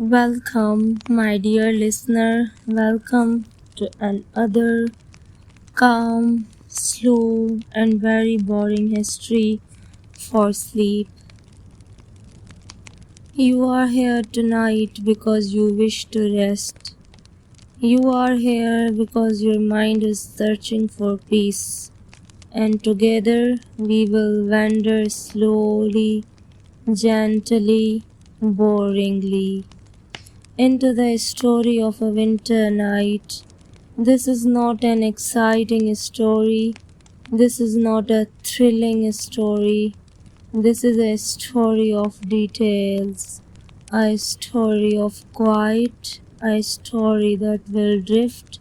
Welcome, my dear listener. Welcome to another calm, slow, and very boring history for sleep. You are here tonight because you wish to rest. You are here because your mind is searching for peace. And together we will wander slowly, gently, boringly into the story of a winter night. This is not an exciting story. This is not a thrilling story. This is a story of details, a story of quiet, a story that will drift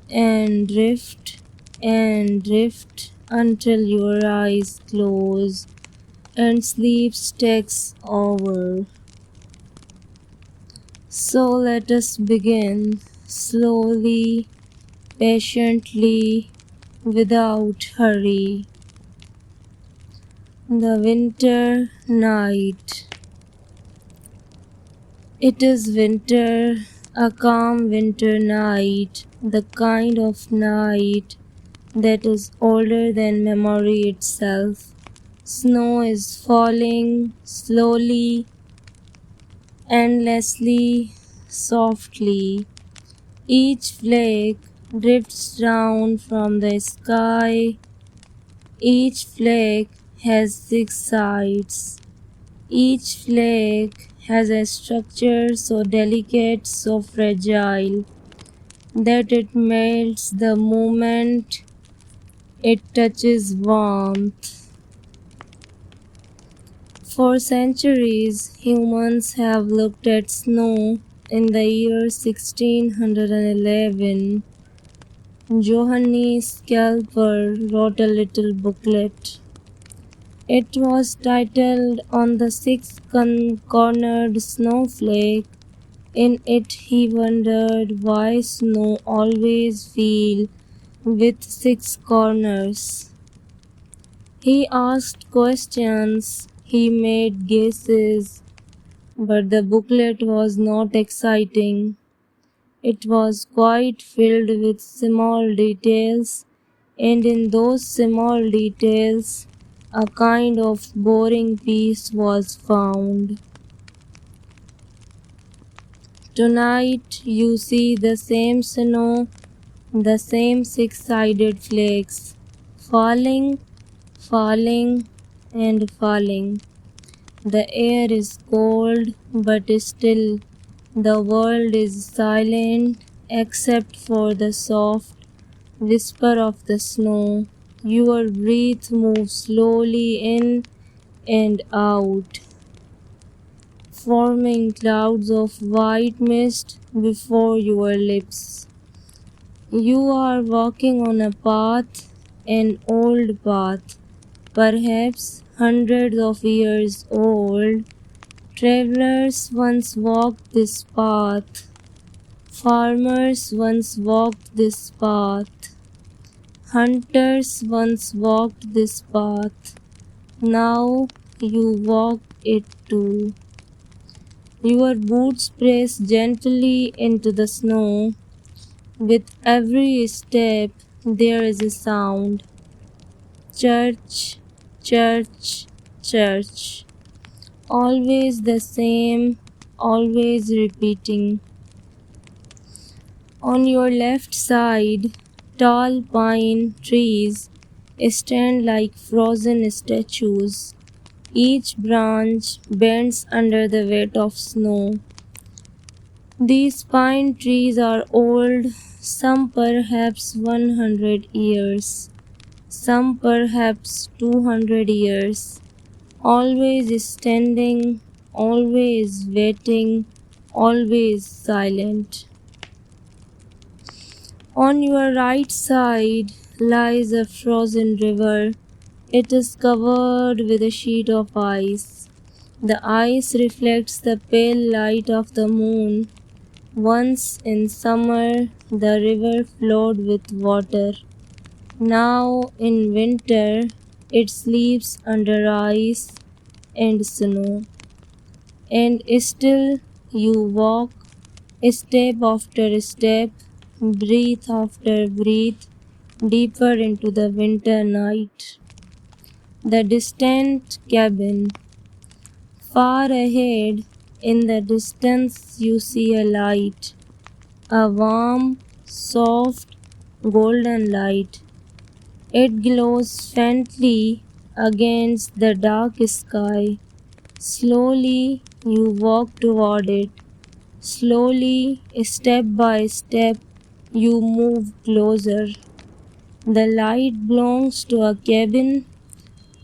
and drift and drift until your eyes close and sleep takes over. So let us begin slowly, patiently, without hurry. The winter night. It is winter, a calm winter night, the kind of night that is older than memory itself. Snow is falling slowly, endlessly, softly. Each flake drifts down from the sky. Each flake has 6 sides. Each flake has a structure so delicate, so fragile, that it melts the moment it touches warmth. For centuries, humans have looked at snow. In the year 1611, Johannes Scalper wrote a little booklet. It was titled "On the Six-Cornered Snowflake." In it he wondered why snow always fell with 6 corners. He asked questions, he made guesses, but the booklet was not exciting. It was quite filled with small details, and in those small details, a kind of boring peace was found. Tonight you see the same snow, the same 6-sided flakes, falling, falling, and falling. The air is cold, but still the world is silent except for the soft whisper of the snow. Your breath moves slowly in and out, forming clouds of white mist before your lips. You are walking on a path, an old path, perhaps hundreds of years old. Travelers once walked this path. Farmers once walked this path. Hunters once walked this path. Now you walk it too. Your boots press gently into the snow. With every step, there is a sound. Church, church, church. Always the same, always repeating. On your left side, tall pine trees stand like frozen statues. Each branch bends under the weight of snow. These pine trees are old, some perhaps 100 years, some perhaps 200 years, always standing, always waiting, always silent. On your right side lies a frozen river. It is covered with a sheet of ice. The ice reflects the pale light of the moon. Once in summer, the river flowed with water. Now in winter, it sleeps under ice and snow. And still You walk step after step, breath after breath, deeper into the winter night. The distant cabin. Far ahead, in the distance, you see a light, a warm, soft, golden light. It glows faintly against the dark sky. Slowly, you walk toward it. Slowly, step by step, you move closer. The light belongs to a cabin,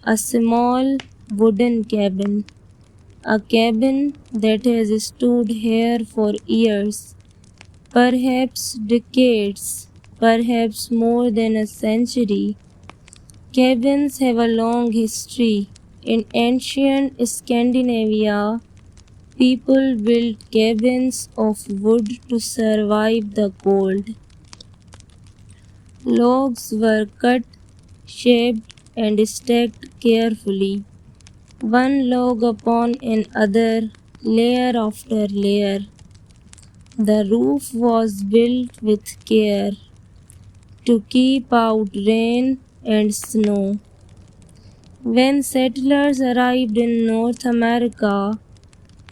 a small wooden cabin. A cabin that has stood here for years, perhaps decades, perhaps more than a century. Cabins have a long history. In ancient Scandinavia, people built cabins of wood to survive the cold. Logs were cut, shaped, and stacked carefully, one log upon another, layer after layer. The roof was built with care to keep out rain and snow. When settlers arrived in North America,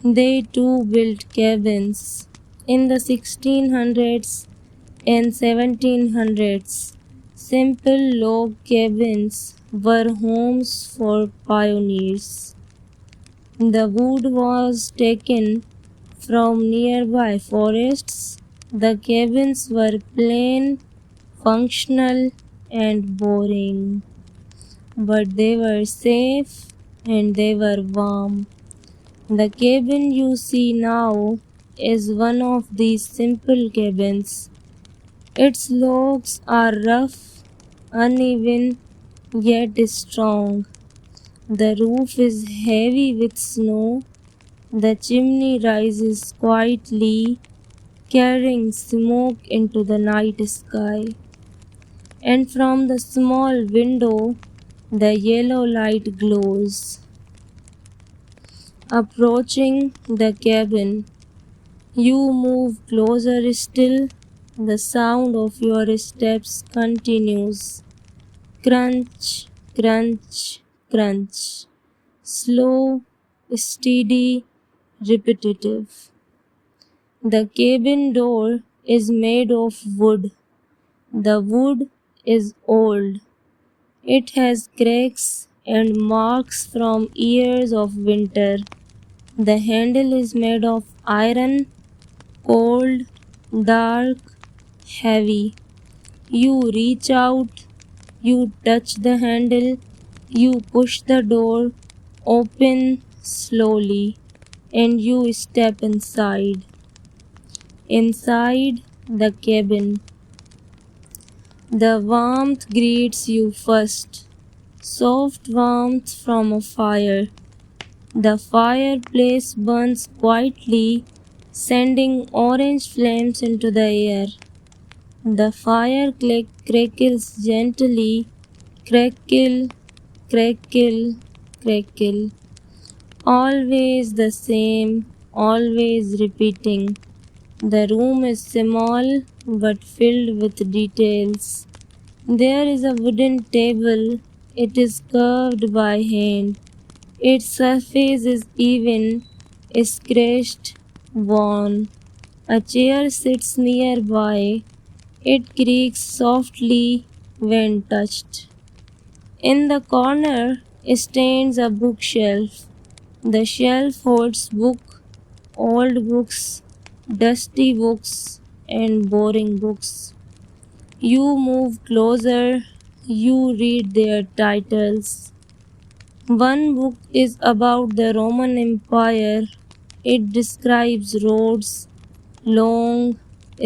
they too built cabins. In the 1600s and 1700s, simple log cabins were homes for pioneers. The wood was taken from nearby forests. The cabins were plain, functional, and boring, but they were safe and they were warm. The cabin you see now is one of these simple cabins. Its logs are rough, uneven, yet strong. The roof is heavy with snow. The chimney rises quietly, carrying smoke into the night sky. And from the small window, the yellow light glows. Approaching the cabin, you move closer still. The sound of your steps continues. Crunch, crunch, crunch. Slow, steady, repetitive. The cabin door is made of wood. The wood is old. It has cracks and marks from years of winter. The handle is made of iron, cold, dark, heavy. You reach out, you touch the handle, you push the door open slowly, and you step inside. Inside the cabin, the warmth greets you first. Soft warmth from a fire. The fireplace burns quietly, sending orange flames into the air. The fire crackles gently, crackle, crackle, crackle. Always the same, always repeating. The room is small but filled with details. There is a wooden table. It is curved by hand. Its surface is even, scratched, worn. A chair sits nearby. It creaks softly when touched. In the corner stands a bookshelf. The shelf holds books, old books, dusty books, and boring books. You move closer, you read their titles. One book is about the Roman Empire. It describes roads, long,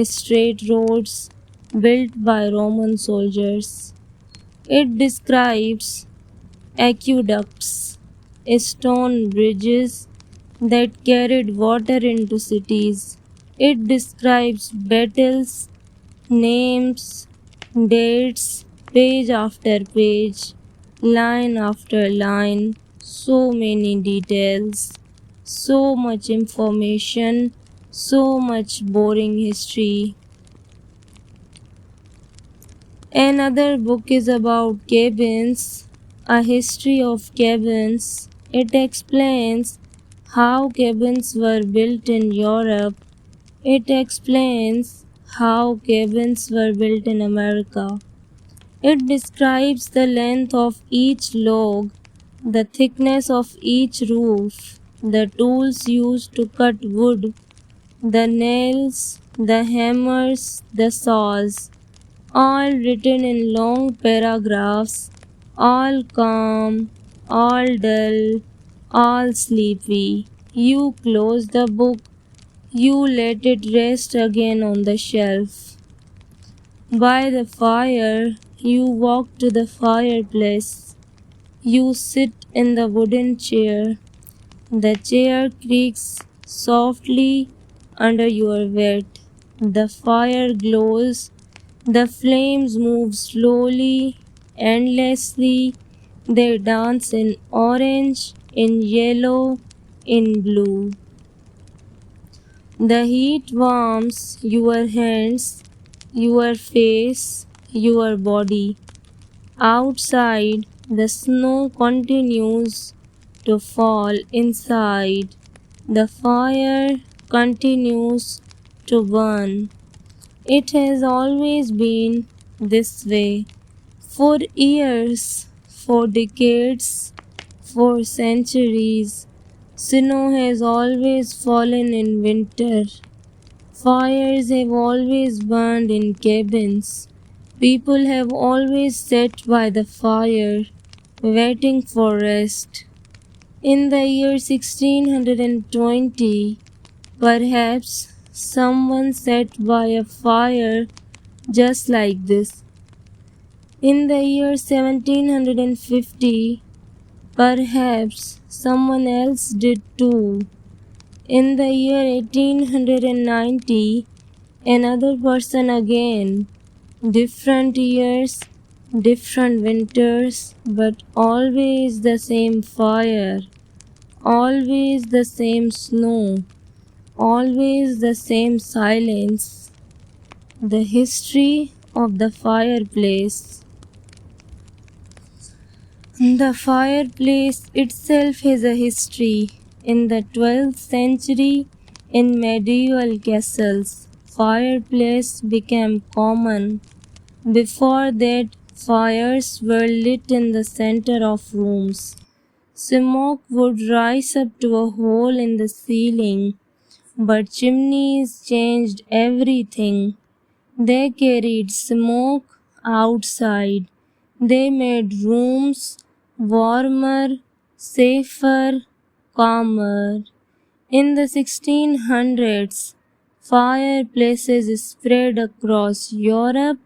straight roads built by Roman soldiers. It describes aqueducts, stone bridges that carried water into cities. It describes battles, names, dates, page after page, line after line, so many details, so much information, So much boring history. Another book is about cabins, a history of cabins. It explains how cabins were built in Europe. It explains how cabins were built in America. It describes the length of each log, the thickness of each roof, the tools used to cut wood, the nails, the hammers, the saws, all written in long paragraphs, all calm, all dull, all sleepy. You close the book, you let it rest again on the shelf. By the fire, you walk to the fireplace. You sit in the wooden chair. The chair creaks softly under your weight. The fire glows. The flames move slowly, endlessly. They dance in orange, in yellow, in blue. The heat warms your hands, your face, your body. Outside, the snow continues to fall inside. The fire continues to burn. It has always been this way. For years, for decades, for centuries, snow has always fallen in winter. Fires have always burned in cabins. People have always sat by the fire, waiting for rest. In the year 1620, perhaps someone sat by a fire just like this. In the year 1750, perhaps someone else did too. In the year 1890, another person again. Different years, different winters, but always the same fire, always the same snow, always the same silence. The history of the fireplace. The fireplace itself has a history. In the 12th century, in medieval castles, fireplace became common. Before that, fires were lit in the center of rooms. Smoke would rise up to a hole in the ceiling, but chimneys changed everything. They carried smoke outside. They made rooms warmer, safer, calmer. In the 1600s, fireplaces spread across Europe.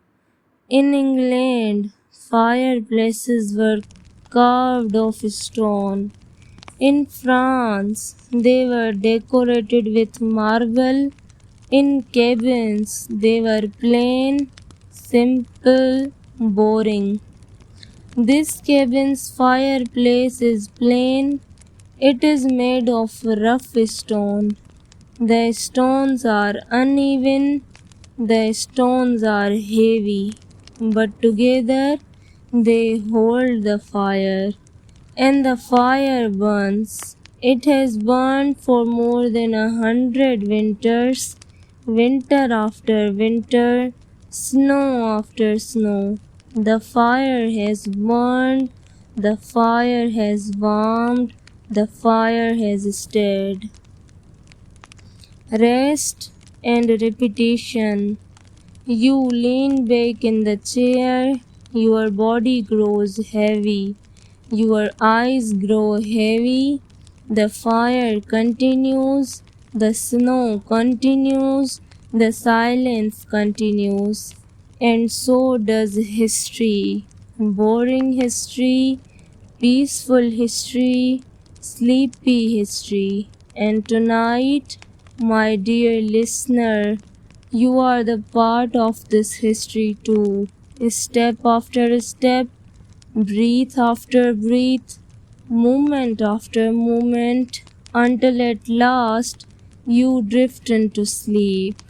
In England, fireplaces were carved of stone. In France, they were decorated with marble. In cabins, they were plain, simple, boring. This cabin's fireplace is plain. It is made of rough stone. The stones are uneven. The stones are heavy, but together they hold the fire, and the fire burns. It has burned for more than 100 winters, winter after winter, snow after snow. The fire has burned, the fire has warmed, the fire has stirred. Rest and repetition. You lean back in the chair, your body grows heavy, your eyes grow heavy, the fire continues, the snow continues, the silence continues, and so does history. Boring history, peaceful history, sleepy history. And tonight, my dear listener, you are the part of this history too. Step after step, breath after breath, moment after moment, until at last You drift into sleep.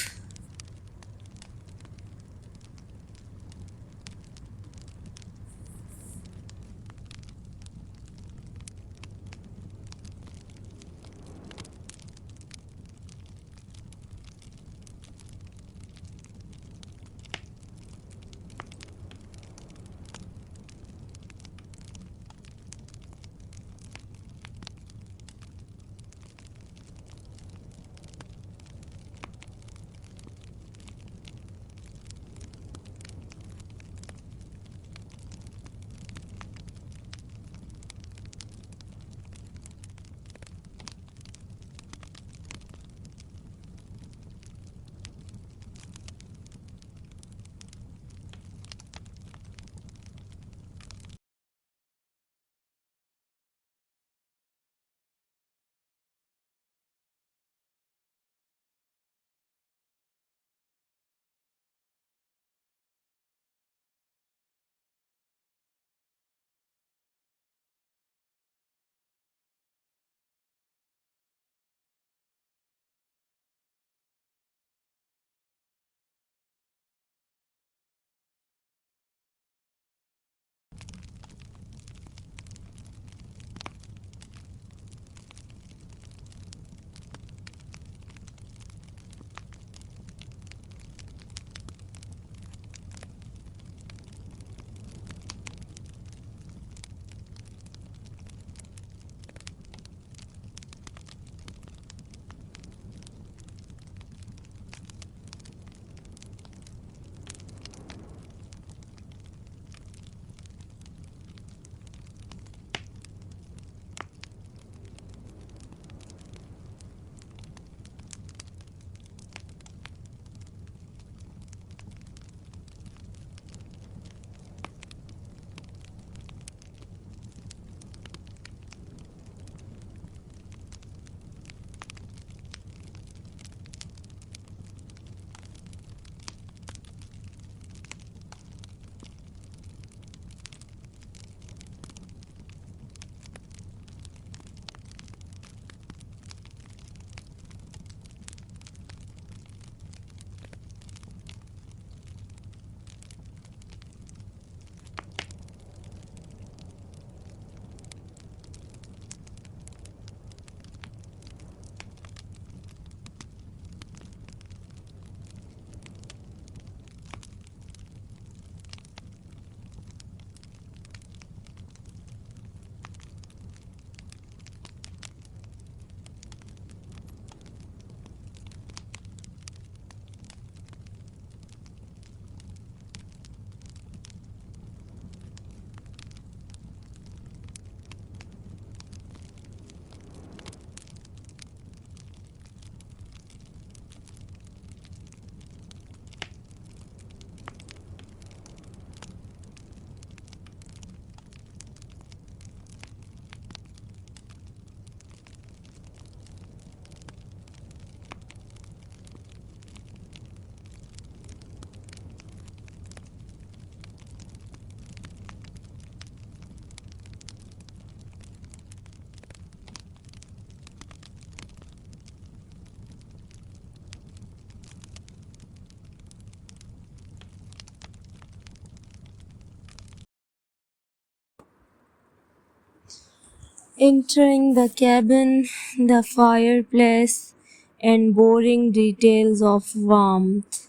Entering the cabin, the fireplace, and boring details of warmth.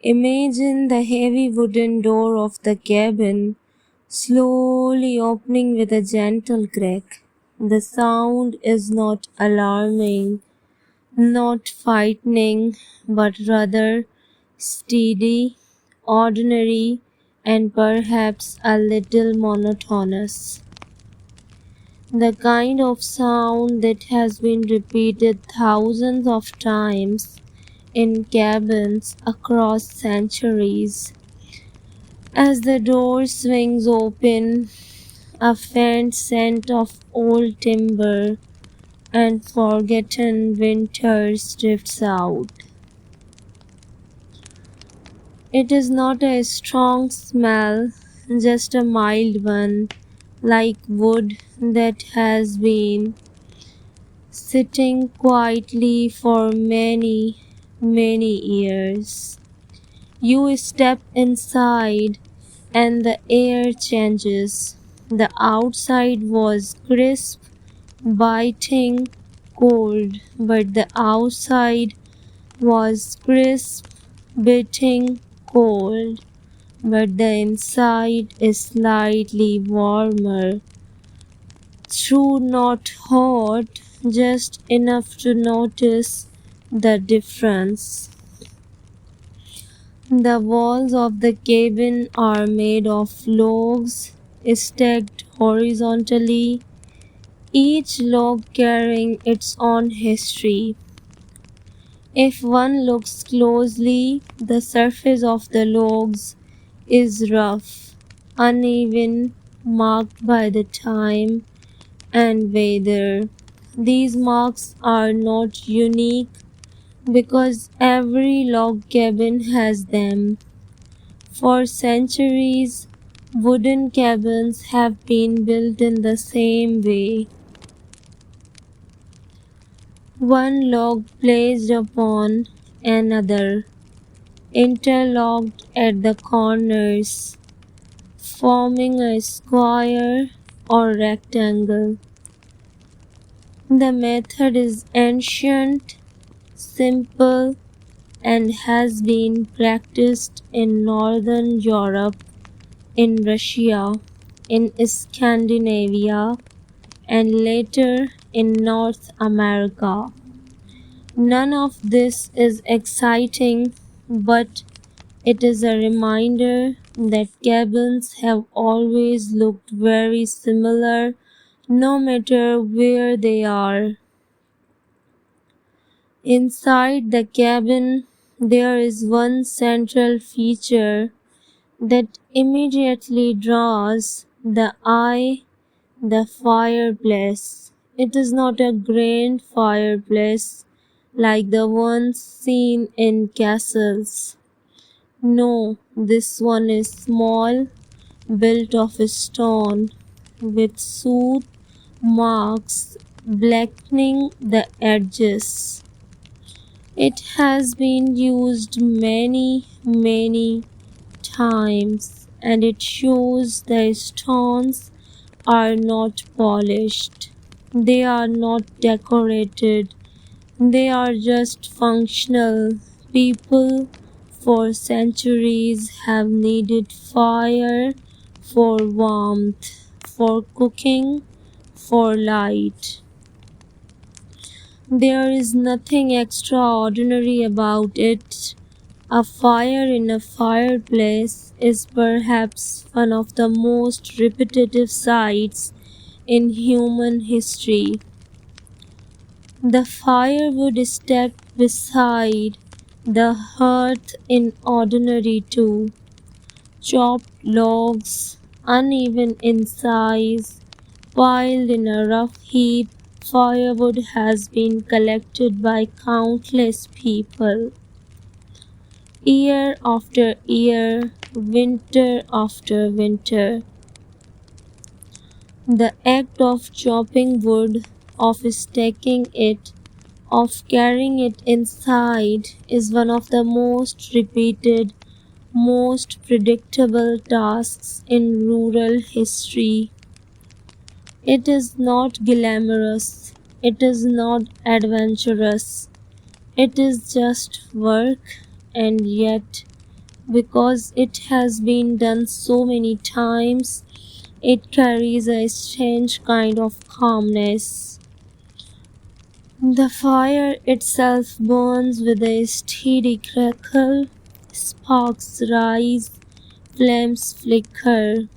Imagine the heavy wooden door of the cabin slowly opening with a gentle crack. The sound is not alarming, not frightening, but rather steady, ordinary, and perhaps a little monotonous. The kind of sound that has been repeated thousands of times in cabins across centuries. As the door swings open, a faint scent of old timber and forgotten winters drifts out. It is not a strong smell, just a mild one, like wood that has been sitting quietly for many, many years. You step inside and the air changes. The outside was crisp, biting, cold, but the outside was crisp, biting, cold, but the inside is slightly warmer. True, not hot, just enough to notice the difference. The walls of the cabin are made of logs stacked horizontally, each log carrying its own history. If one looks closely, the surface of the logs is rough, uneven, marked by the time and weather. These marks are not unique because every log cabin has them. For centuries, wooden cabins have been built in the same way. One log placed upon another, interlocked at the corners, forming a square or rectangle. The method is ancient, simple, and has been practiced in Northern Europe, in Russia, in Scandinavia, and later in North America. None of this is exciting, but it is a reminder that cabins have always looked very similar no matter where they are. Inside the cabin, there is one central feature that immediately draws the eye: the fireplace. It is not a grand fireplace like the ones seen in castles. No, this one is small, built of stone, with soot marks blackening the edges. It has been used many, many times, and it shows the stones are not polished. They are not decorated. They are just functional. People for centuries have needed fire for warmth, for cooking, for light. There is nothing extraordinary about it. A fire in a fireplace is perhaps one of the most repetitive sights in human history. The firewood stacked beside the hearth in ordinary too. Chopped logs, uneven in size, piled in a rough heap. Firewood has been collected by countless people. Year after year, winter after winter. The act of chopping wood, of stacking it, of carrying it inside is one of the most repeated, most predictable tasks in rural history. It is not glamorous, it is not adventurous, it is just work, and yet, because it has been done so many times, it carries a strange kind of calmness. The fire itself burns with a steady crackle, sparks rise, flames flicker,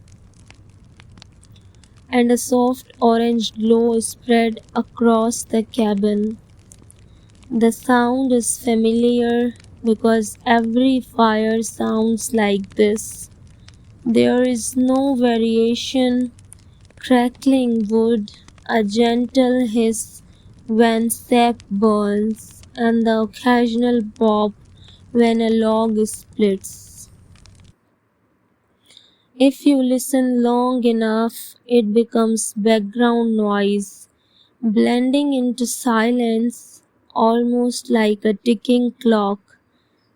and a soft orange glow spread across the cabin. The sound is familiar because every fire sounds like this. There is no variation: crackling wood, a gentle hiss when sap burns, and the occasional pop when a log splits. If you listen long enough, it becomes background noise, blending into silence almost like a ticking clock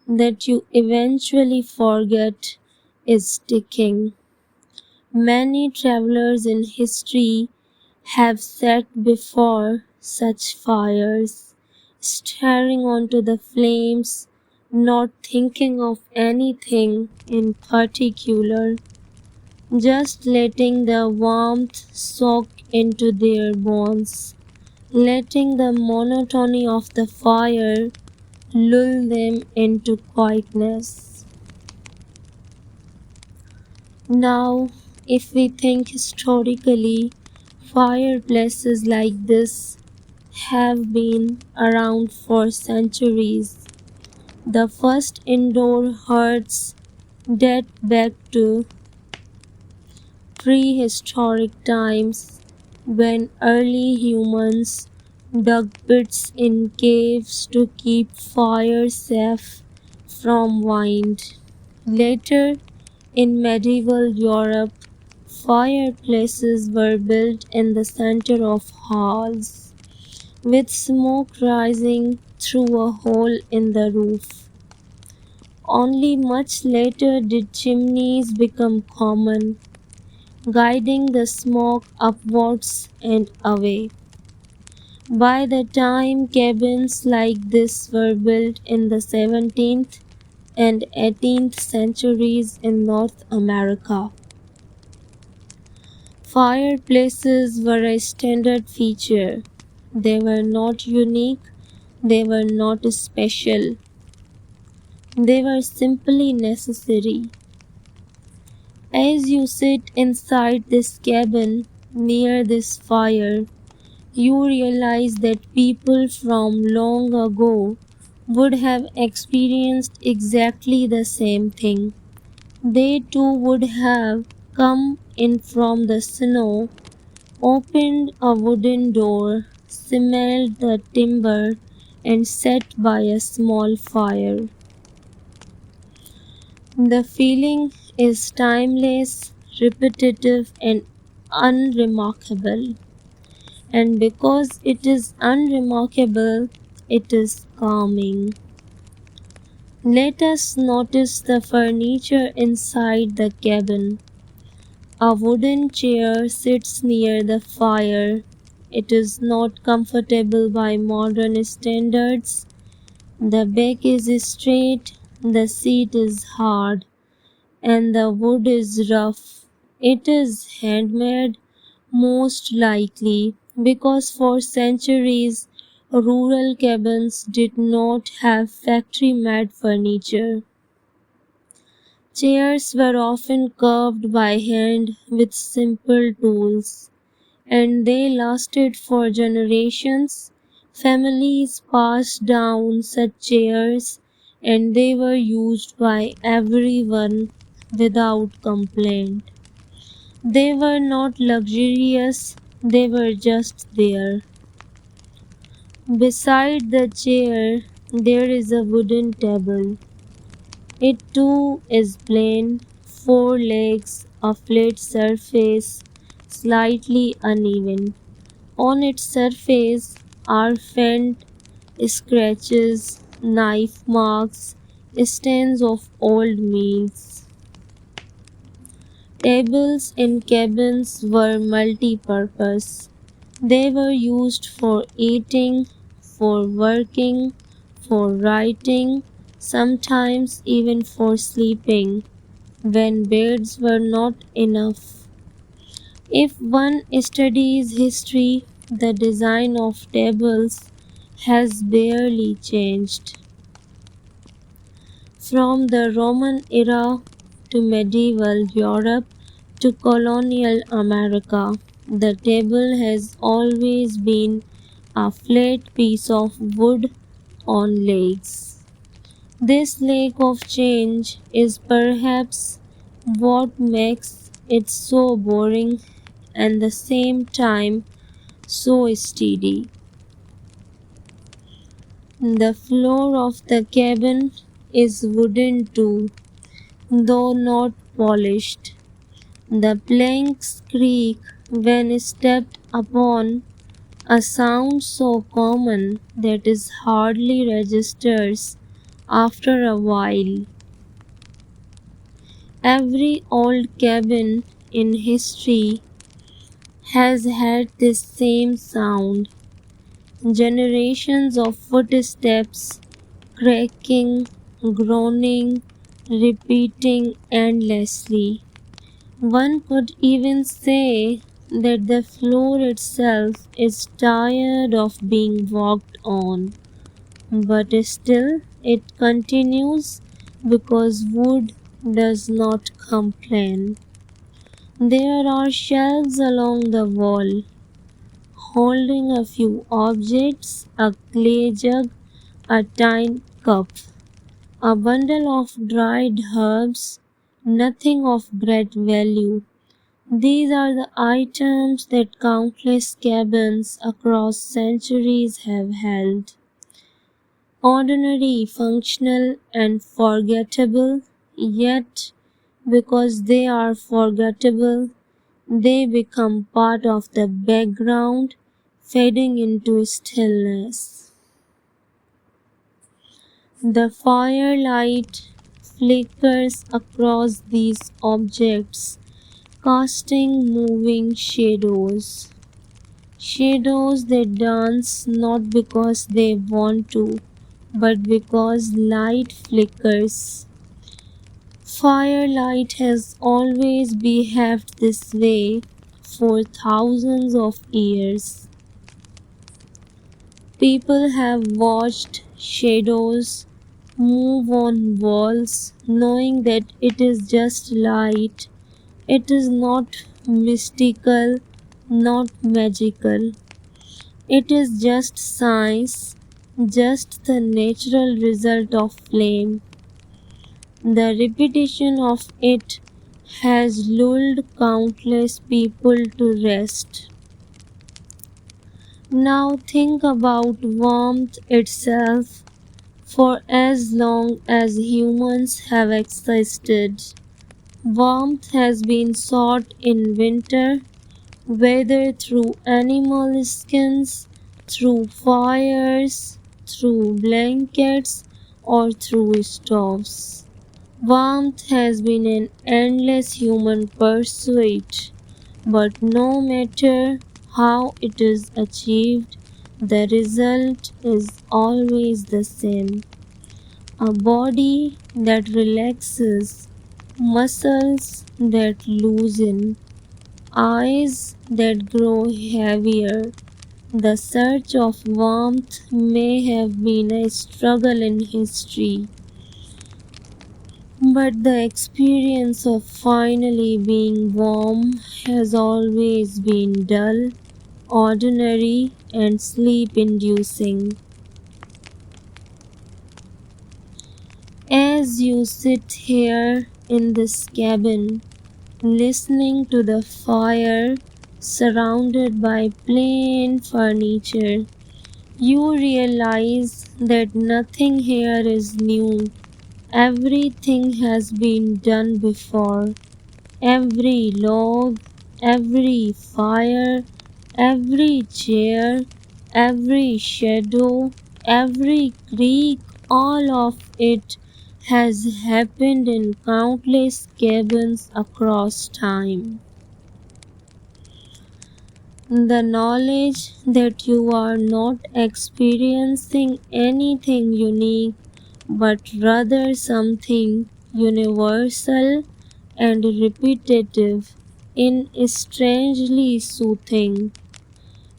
that you eventually forget is ticking. Many travelers in history have sat before such fires, staring onto the flames, not thinking of anything in particular, just letting the warmth soak into their bones, letting the monotony of the fire lull them into quietness. Now, if we think historically, fireplaces like this have been around for centuries. The first indoor hearths date back to prehistoric times when early humans dug pits in caves to keep fire safe from wind. Later, in medieval Europe, fireplaces were built in the center of halls, with smoke rising through a hole in the roof. Only much later did chimneys become common, guiding the smoke upwards and away. By the time cabins like this were built in the 17th and 18th centuries in North America, fireplaces were a standard feature. They were not unique, they were not special, they were simply necessary. As you sit inside this cabin near this fire, you realize that people from long ago would have experienced exactly the same thing. They too would have come in from the snow, opened a wooden door, smelled the timber, and sat by a small fire. The feeling is timeless, repetitive, and unremarkable. And because it is unremarkable, it is calming. Let us notice the furniture inside the cabin. A wooden chair sits near the fire. It is not comfortable by modern standards. The back is straight, the seat is hard, and the wood is rough. It is handmade, most likely, because for centuries rural cabins did not have factory made furniture. Chairs were often carved by hand with simple tools, and they lasted for generations. Families passed down such chairs, and they were used by everyone without complaint. They were not luxurious, they were just there. Beside the chair, there is a wooden table. It too is plain, four legs, a flat surface, slightly uneven. On its surface are faint scratches, knife marks, stains of old meals. Tables in cabins were multi-purpose. They were used for eating, for working, for writing, sometimes even for sleeping, when beds were not enough. If one studies history, the design of tables has barely changed. From the Roman era to medieval Europe to colonial America, the table has always been a flat piece of wood on legs. This lack of change is perhaps what makes it so boring and at the same time so steady. The floor of the cabin is wooden too, though not polished. The planks creak when stepped upon, a sound so common that it hardly registers after a while. Every old cabin in history has had this same sound. Generations of footsteps, cracking, groaning, repeating endlessly. One could even say that the floor itself is tired of being walked on, but still it continues because wood does not complain. There are shelves along the wall, holding a few objects, a clay jug, a tin cup, a bundle of dried herbs, nothing of great value. These are the items that countless cabins across centuries have held. Ordinary, functional, and forgettable, yet because they are forgettable, they become part of the background, fading into stillness. The firelight flickers across these objects, casting moving shadows. Shadows that dance not because they want to, but because light flickers. Firelight has always behaved this way for thousands of years. People have watched shadows move on walls, knowing that it is just light. It is not mystical, not magical. It is just science, just the natural result of flame. The repetition of it has lulled countless people to rest. Now think about warmth itself. For as long as humans have existed, warmth has been sought in winter, whether through animal skins, through fires, through blankets, or through stoves. Warmth has been an endless human pursuit, but no matter how it is achieved, the result is always the same. A body that relaxes, muscles that loosen, eyes that grow heavier. The search of warmth may have been a struggle in history, but the experience of finally being warm has always been dull, ordinary, and sleep inducing. As you sit here in this cabin, listening to the fire, surrounded by plain furniture, you realize that nothing here is new. Everything has been done before. Every log, every fire, every chair, every shadow, every creak, all of it has happened in countless cabins across time. The knowledge that you are not experiencing anything unique, but rather something universal and repetitive is strangely soothing.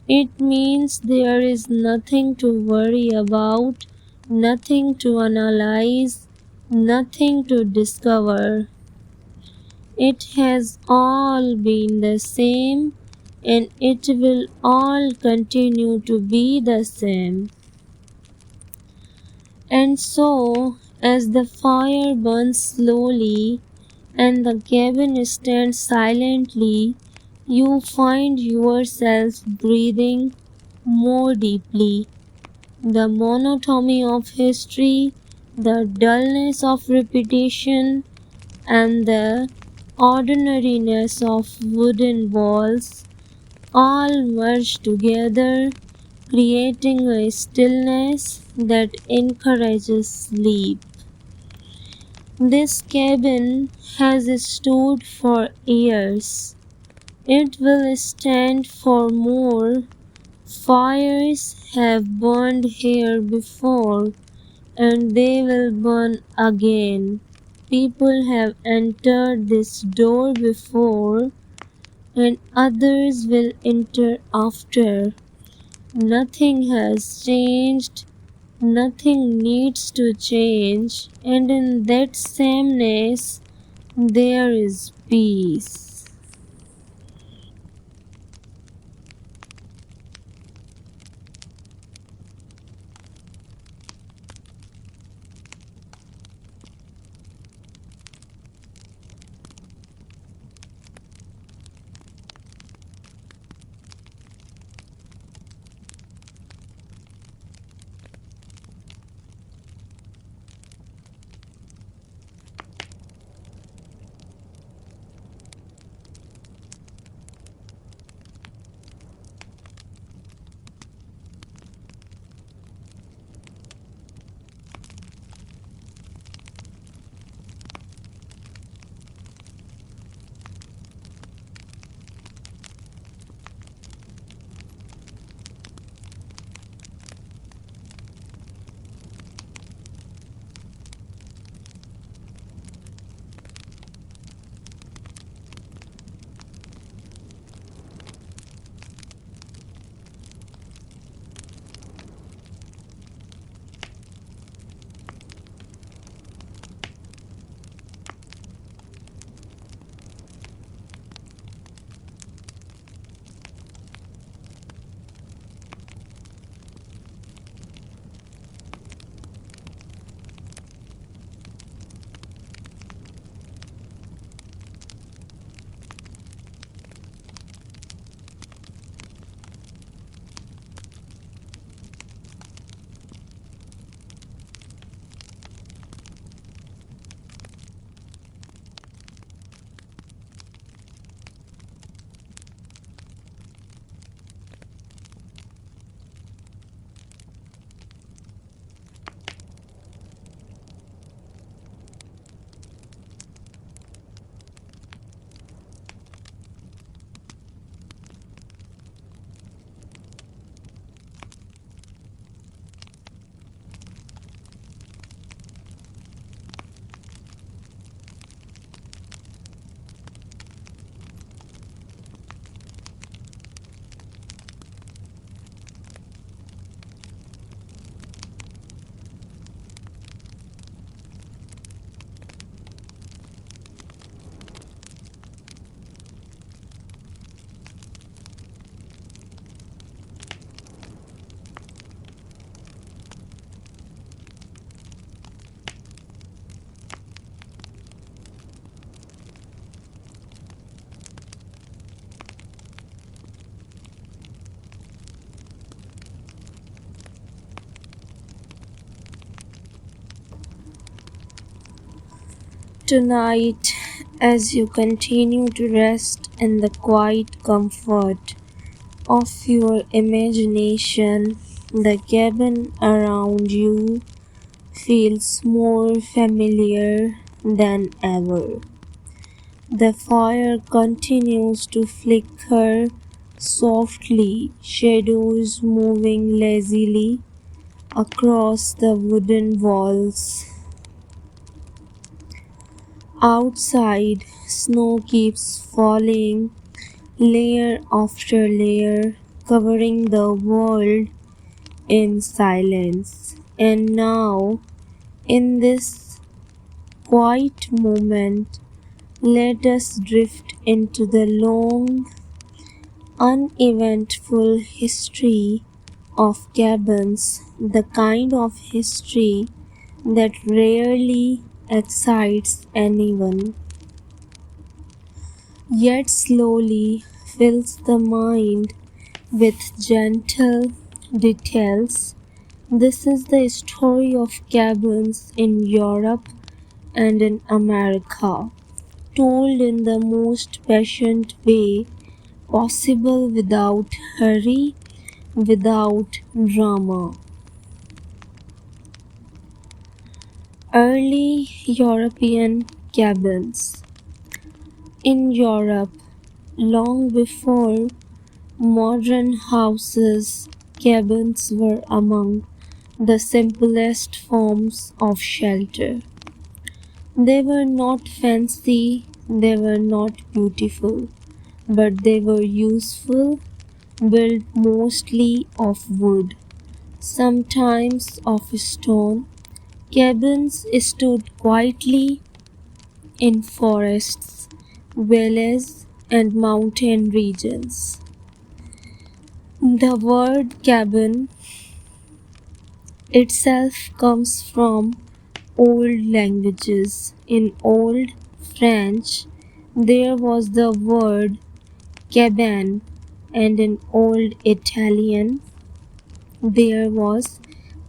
It means there is nothing to worry about, nothing to analyze, nothing to discover. It has all been the same and it will all continue to be the same. And so, as the fire burns slowly and the cabin stands silently, you find yourself breathing more deeply. The monotony of history, the dullness of repetition, and the ordinariness of wooden walls all merge together, creating a stillness that encourages sleep. This cabin has stood for years. It will stand for more. Fires have burned here before, and they will burn again. People have entered this door before, and others will enter after. Nothing has changed, nothing needs to change, and in that sameness there is peace. Tonight, as you continue to rest in the quiet comfort of your imagination, the cabin around you feels more familiar than ever. The fire continues to flicker softly, shadows moving lazily across the wooden walls. Outside, snow keeps falling, layer after layer, covering the world in silence. And now, in this quiet moment, let us drift into the long, uneventful history of cabins, the kind of history that rarely excites anyone, yet slowly fills the mind with gentle details. This is the story of cabins in Europe and in America, told in the most patient way possible without hurry, without drama. Early European cabins. In Europe, long before modern houses, cabins were among the simplest forms of shelter. They were not fancy, they were not beautiful, but they were useful, built mostly of wood, sometimes of stone. Cabins stood quietly in forests, valleys, and mountain regions. The word cabin itself comes from old languages. In Old French, there was the word cabane, and in Old Italian, there was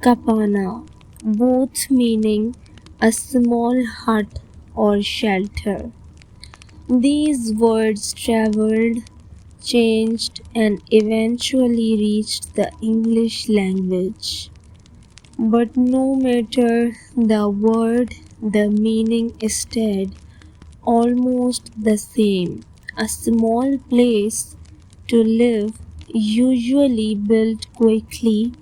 capana, both meaning a small hut or shelter. These words traveled, changed, and eventually reached the English language. But no matter the word, the meaning stayed almost the same. A small place to live, usually built quickly,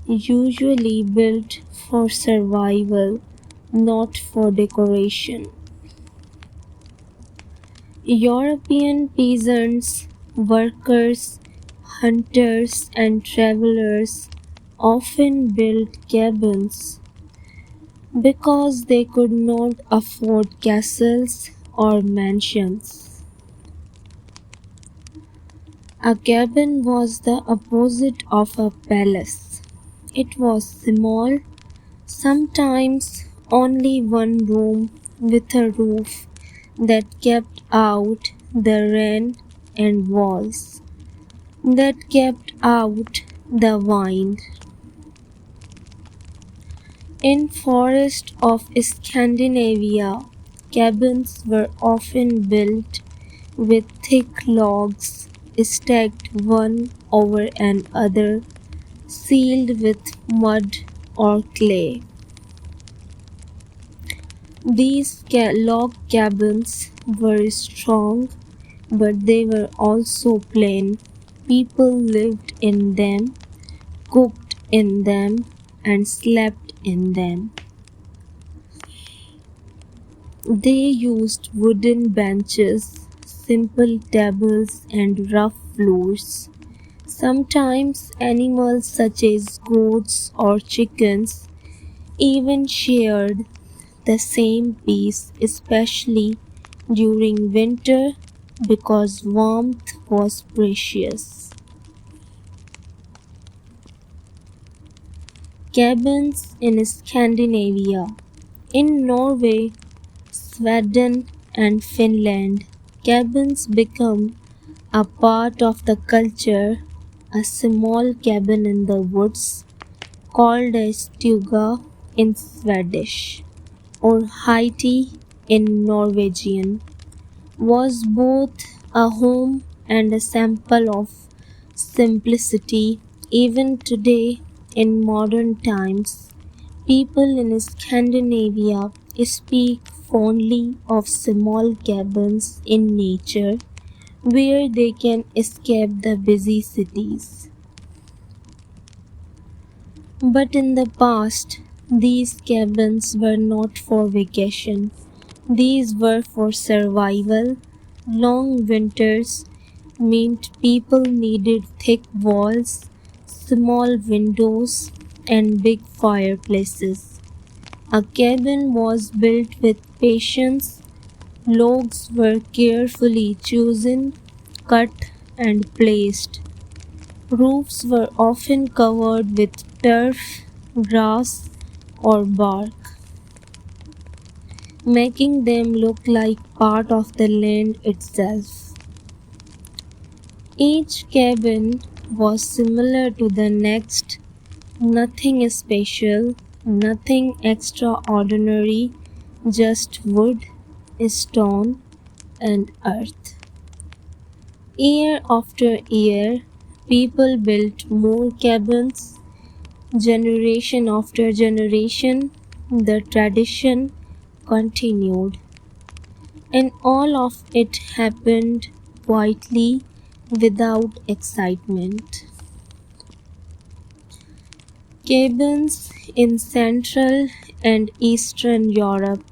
usually built for survival, not for decoration. European peasants, workers, hunters, and travelers often built cabins because they could not afford castles or mansions. A cabin was the opposite of a palace. It was small, sometimes only one room with a roof that kept out the rain and walls that kept out the wind. In forests of Scandinavia, cabins were often built with thick logs stacked one over another, sealed with mud or clay. These log cabins were strong, but they were also plain. People lived in them, cooked in them, and slept in them. They used wooden benches, simple tables, and rough floors. Sometimes animals such as goats or chickens even shared the same piece, especially during winter because warmth was precious. Cabins in Scandinavia. In Norway, Sweden, and Finland, cabins become a part of the culture. A small cabin in the woods, called a stuga in Swedish or hytte in Norwegian, was both a home and a sample of simplicity. Even today, in modern times, people in Scandinavia speak fondly of small cabins in nature where they can escape the busy cities. But in the past, these cabins were not for vacation. These were for survival. Long winters meant people needed thick walls, small windows, and big fireplaces. A cabin was built with patience. Logs were carefully chosen, cut, and placed. Roofs were often covered with turf, grass, or bark, making them look like part of the land itself. Each cabin was similar to the next, nothing special, nothing extraordinary, just wood, stone, and earth. Year after year, people built more cabins. Generation after generation, the tradition continued, and all of it happened quietly without excitement. Cabins in Central and Eastern Europe,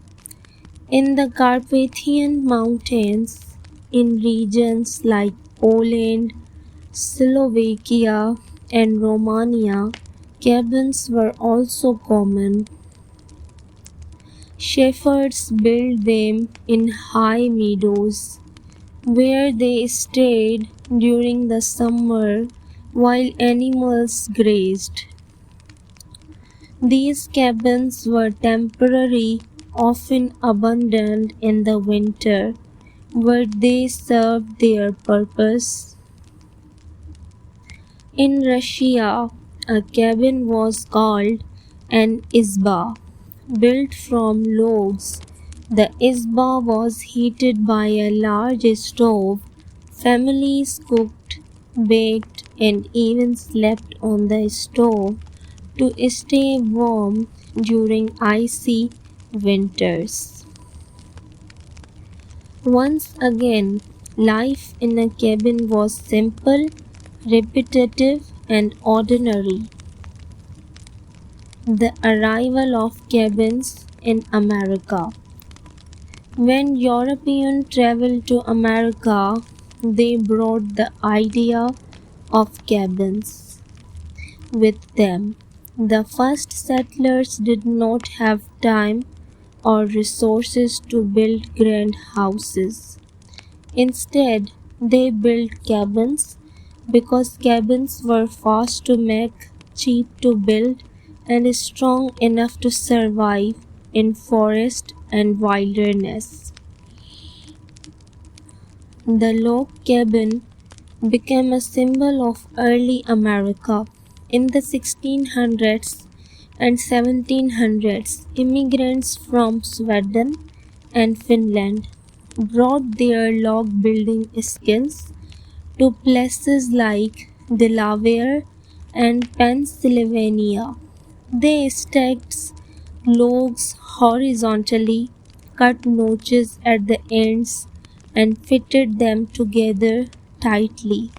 in the Carpathian Mountains, in regions like Poland, Slovakia, and Romania, cabins were also common. Shepherds built them in high meadows, where they stayed during the summer while animals grazed. These cabins were temporary, often abandoned in the winter, but they served their purpose. In Russia, a cabin was called an izba, built from logs. The izba was heated by a large stove. Families cooked, baked, and even slept on the stove to stay warm during icy winters. Once again, life in a cabin was simple, repetitive, and ordinary. The arrival of cabins in America. When Europeans traveled to America, they brought the idea of cabins with them. The first settlers did not have time or resources to build grand houses. Instead, they built cabins because cabins were fast to make, cheap to build, and strong enough to survive in forest and wilderness. The log cabin became a symbol of early America. In the 1600s and 1700s, immigrants from Sweden and Finland brought their log building skills to places like Delaware and Pennsylvania. They stacked logs horizontally, cut notches at the ends, and fitted them together tightly.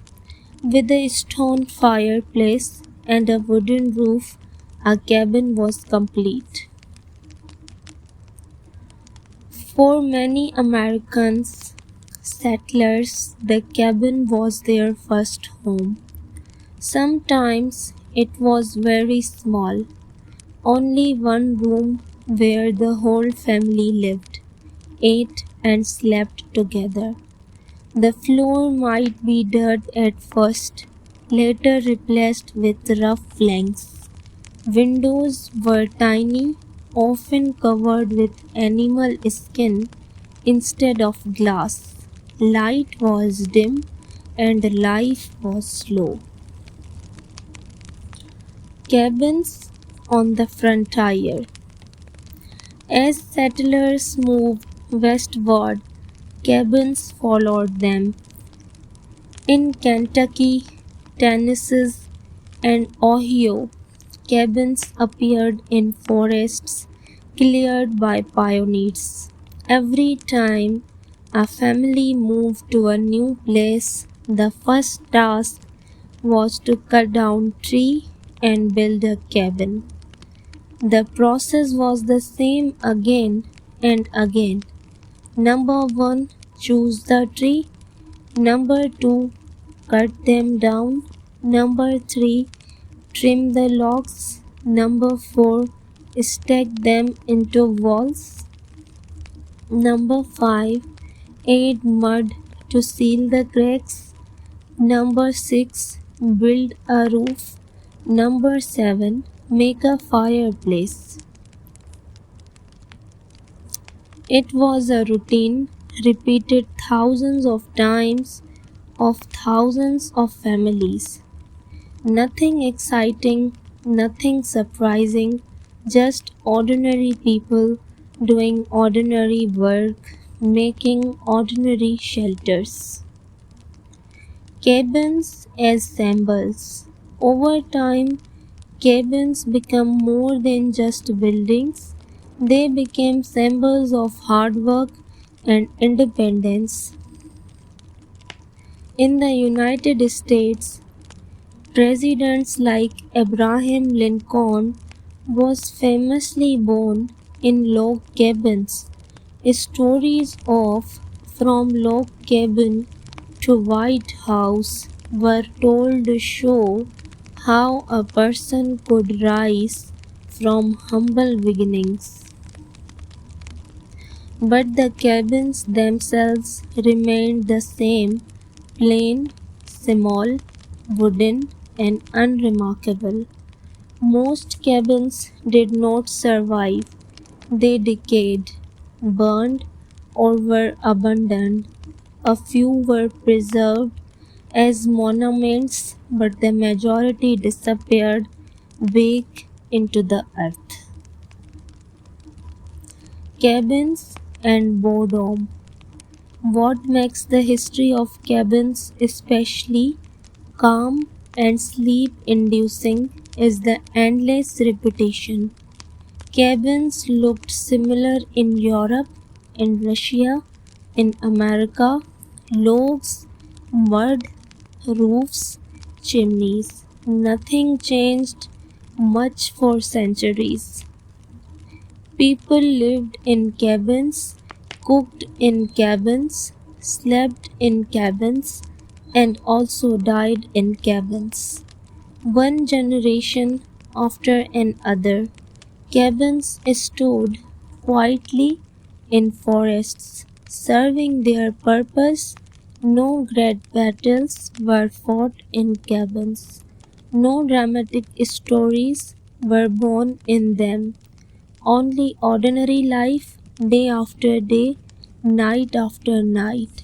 With a stone fireplace and a wooden roof, a cabin was complete. For many Americans settlers, the cabin was their first home. Sometimes it was very small, only one room where the whole family lived, ate, and slept together. The floor might be dirt at first, later replaced with rough planks. Windows were tiny, often covered with animal skin instead of glass. Light was dim and life was slow. Cabins on the frontier. As settlers moved westward, cabins followed them. In Kentucky, Tennessee, and Ohio, cabins appeared in forests cleared by pioneers. Every time a family moved to a new place, the first task was to cut down tree and build a cabin. The process was the same again and again. Number 1, choose the tree. Number 2, cut them down. Number 3, trim the logs. Number 4, stack them into walls. Number 5, add mud to seal the cracks. Number 6, build a roof. Number 7, make a fireplace. It was a routine repeated thousands of times of thousands of families. Nothing exciting, nothing surprising, just ordinary people doing ordinary work, making ordinary shelters. Cabins as symbols. Over time, cabins become more than just buildings. They became symbols of hard work and independence. In the United States, presidents like Abraham Lincoln was famously born in log cabins. Stories of From Log Cabin to White House were told to show how a person could rise from humble beginnings. But the cabins themselves remained the same, plain, small, wooden, and unremarkable. Most cabins did not survive. They decayed, burned, or were abandoned. A few were preserved as monuments, but the majority disappeared back into the earth. Cabins and boredom. What makes the history of cabins especially calm and sleep inducing is the endless repetition. Cabins looked similar in Europe, in Russia, in America: logs, mud, roofs, chimneys. Nothing changed much for centuries. People lived in cabins, cooked in cabins, slept in cabins, and also died in cabins. One generation after another, cabins stood quietly in forests, serving their purpose. No great battles were fought in cabins. No dramatic stories were born in them. Only ordinary life, day after day, night after night.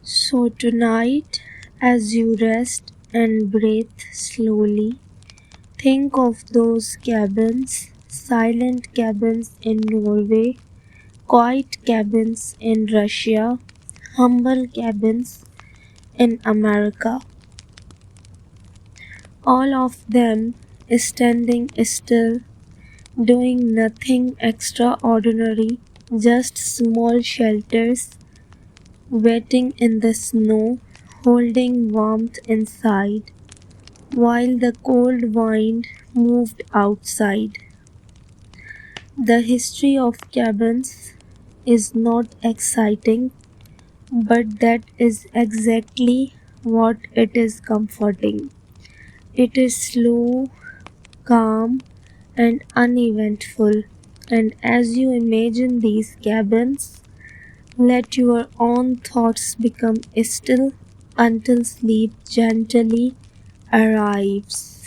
So tonight, as you rest and breathe slowly, think of those cabins, silent cabins in Norway, quiet cabins in Russia, humble cabins in America. All of them standing still, doing nothing extraordinary, just small shelters, waiting in the snow, holding warmth inside, while the cold wind moved outside. The history of cabins is not exciting, but that is exactly what it is comforting. It is slow, calm, and uneventful. And as you imagine these cabins, let your own thoughts become still until sleep gently arrives.